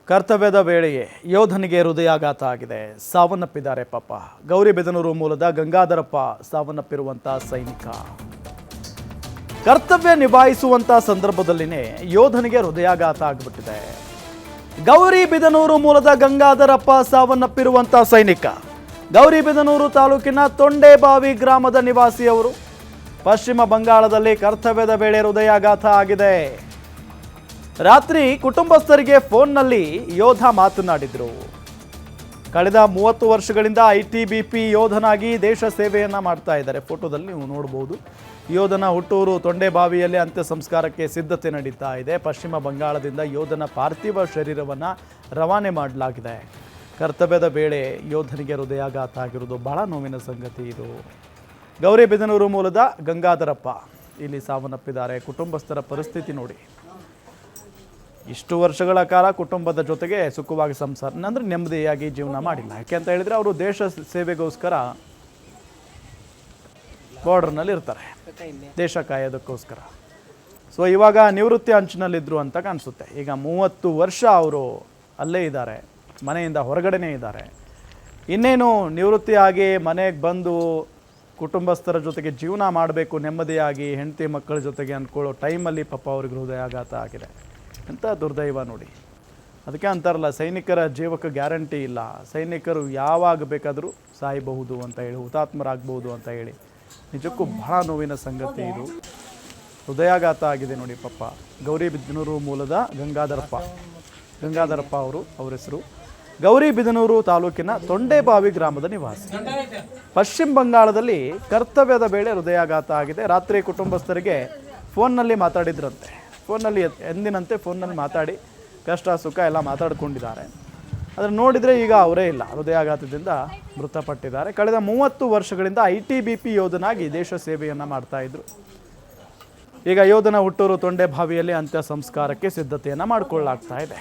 ಕರ್ತವ್ಯದ ವೇಳೆಯೇ ಯೋಧನಿಗೆ ಹೃದಯಾಘಾತ ಆಗಿದೆ. ಸಾವನ್ನಪ್ಪಿದ್ದಾರೆ ಪಾಪ. ಗೌರಿಬಿದನೂರು ಮೂಲದ ಗಂಗಾಧರಪ್ಪ ಸಾವನ್ನಪ್ಪಿರುವಂಥ ಸೈನಿಕ. ಕರ್ತವ್ಯ ನಿಭಾಯಿಸುವಂಥ ಸಂದರ್ಭದಲ್ಲಿನೇ ಯೋಧನಿಗೆ ಹೃದಯಾಘಾತ ಆಗಿಬಿಟ್ಟಿದೆ. ಗೌರಿಬಿದನೂರು ಮೂಲದ ಗಂಗಾಧರಪ್ಪ ಸಾವನ್ನಪ್ಪಿರುವಂಥ ಸೈನಿಕ. ಗೌರಿಬಿದನೂರು ತಾಲೂಕಿನ ತೊಂಡೇಬಾವಿ ಗ್ರಾಮದ ನಿವಾಸಿಯವರು. ಪಶ್ಚಿಮ ಬಂಗಾಳದಲ್ಲಿ ಕರ್ತವ್ಯದ ವೇಳೆ ಹೃದಯಾಘಾತ ಆಗಿದೆ. ರಾತ್ರಿ ಕುಟುಂಬಸ್ಥರಿಗೆ ಫೋನ್ನಲ್ಲಿ ಯೋಧ ಮಾತನಾಡಿದ್ರು. ಕಳೆದ 30 ವರ್ಷಗಳಿಂದ ITBP ಯೋಧನಾಗಿ ದೇಶ ಸೇವೆಯನ್ನ ಮಾಡ್ತಾ ಇದ್ದಾರೆ. ಫೋಟೋದಲ್ಲಿ ನೀವು ನೋಡಬಹುದು. ಯೋಧನ ಹುಟ್ಟೂರು ತೊಂಡೇಬಾವಿಯಲ್ಲಿ ಅಂತ್ಯ ಸಂಸ್ಕಾರಕ್ಕೆ ಸಿದ್ಧತೆ ನಡೀತಾ ಇದೆ. ಪಶ್ಚಿಮ ಬಂಗಾಳದಿಂದ ಯೋಧನ ಪಾರ್ಥಿವ ಶರೀರವನ್ನು ರವಾನೆ ಮಾಡಲಾಗಿದೆ. ಕರ್ತವ್ಯದ ವೇಳೆ ಯೋಧನಿಗೆ ಹೃದಯಾಘಾತ ಆಗಿರುವುದು ಬಹಳ ನೋವಿನ ಸಂಗತಿ. ಇದು ಗೌರಿಬಿದನೂರು ಮೂಲದ ಗಂಗಾಧರಪ್ಪ ಇಲ್ಲಿ ಸಾವನ್ನಪ್ಪಿದ್ದಾರೆ. ಕುಟುಂಬಸ್ಥರ ಪರಿಸ್ಥಿತಿ ನೋಡಿ. ಇಷ್ಟು ವರ್ಷಗಳ ಕಾಲ ಕುಟುಂಬದ ಜೊತೆಗೆ ಸುಖವಾಗಿ ಸಂಸಾರ ಅಂದರೆ ನೆಮ್ಮದಿಯಾಗಿ ಜೀವನ ಮಾಡಿಲ್ಲ. ಯಾಕೆ ಅಂತ ಹೇಳಿದರೆ ಅವರು ದೇಶ ಸೇವೆಗೋಸ್ಕರ ಬಾರ್ಡರ್ನಲ್ಲಿ ಇರ್ತಾರೆ, ದೇಶ ಕಾಯೋದಕ್ಕೋಸ್ಕರ. ಸೊ ಇವಾಗ ನಿವೃತ್ತಿ ಅಂಚಿನಲ್ಲಿದ್ದರು ಅಂತ ಕಾಣಿಸುತ್ತೆ. ಈಗ 30 ವರ್ಷ ಅವರು ಅಲ್ಲೇ ಇದ್ದಾರೆ, ಮನೆಯಿಂದ ಹೊರಗಡೆನೇ ಇದ್ದಾರೆ. ಇನ್ನೇನು ನಿವೃತ್ತಿಯಾಗಿ ಮನೆಗೆ ಬಂದು ಕುಟುಂಬಸ್ಥರ ಜೊತೆಗೆ ಜೀವನ ಮಾಡಬೇಕು ನೆಮ್ಮದಿಯಾಗಿ, ಹೆಂಡತಿ ಮಕ್ಕಳ ಜೊತೆಗೆ ಅಂದ್ಕೊಳ್ಳೋ ಟೈಮಲ್ಲಿ ಪಾಪ ಅವ್ರಿಗೆ ಹೃದಯಾಘಾತ ಆಗಿದೆ. ಎಂಥ ದುರ್ದೈವ ನೋಡಿ. ಅದಕ್ಕೆ ಅಂತಾರಲ್ಲ, ಸೈನಿಕರ ಜೀವಕ್ಕೆ ಗ್ಯಾರಂಟಿ ಇಲ್ಲ, ಸೈನಿಕರು ಯಾವಾಗ ಬೇಕಾದರೂ ಸಾಯಬಹುದು ಅಂತ ಹೇಳಿ, ಹುತಾತ್ಮರಾಗಬಹುದು ಅಂತ ಹೇಳಿ. ನಿಜಕ್ಕೂ ಬಹಳ ನೋವಿನ ಸಂಗತಿ ಇದು. ಹೃದಯಾಘಾತ ಆಗಿದೆ ನೋಡಿ ಪಾಪ. ಗೌರಿಬಿದನೂರು ಮೂಲದ ಗಂಗಾಧರಪ್ಪ ಅವ್ರ ಹೆಸರು. ಗೌರಿಬಿದನೂರು ತಾಲೂಕಿನ ತೊಂಡೇಬಾವಿ ಗ್ರಾಮದ ನಿವಾಸಿ. ಪಶ್ಚಿಮ ಬಂಗಾಳದಲ್ಲಿ ಕರ್ತವ್ಯದ ವೇಳೆ ಹೃದಯಾಘಾತ ಆಗಿದೆ. ರಾತ್ರಿ ಕುಟುಂಬಸ್ಥರಿಗೆ ಫೋನ್ನಲ್ಲಿ ಮಾತಾಡಿದ್ರಂತೆ. ಫೋನ್ನಲ್ಲಿ ಎಂದಿನಂತೆ ಫೋನ್ನಲ್ಲಿ ಮಾತಾಡಿ ಕಷ್ಟ ಸುಖ ಎಲ್ಲ ಮಾತಾಡ್ಕೊಂಡಿದ್ದಾರೆ. ಆದರೆ ನೋಡಿದರೆ ಈಗ ಅವರೇ ಇಲ್ಲ, ಹೃದಯಾಘಾತದಿಂದ ಮೃತಪಟ್ಟಿದ್ದಾರೆ. ಕಳೆದ 30 ವರ್ಷಗಳಿಂದ ITBP ಯೋಧನಾಗಿ ದೇಶ ಸೇವೆಯನ್ನು ಮಾಡ್ತಾ ಇದ್ರು. ಈಗ ಯೋಧನ ಹುಟ್ಟೂರು ತೊಂಡೇಬಾವಿಯಲ್ಲಿ ಅಂತ್ಯ ಸಂಸ್ಕಾರಕ್ಕೆ ಸಿದ್ಧತೆಯನ್ನು ಮಾಡಿಕೊಳ್ಳಲಾಗ್ತಾ ಇದೆ.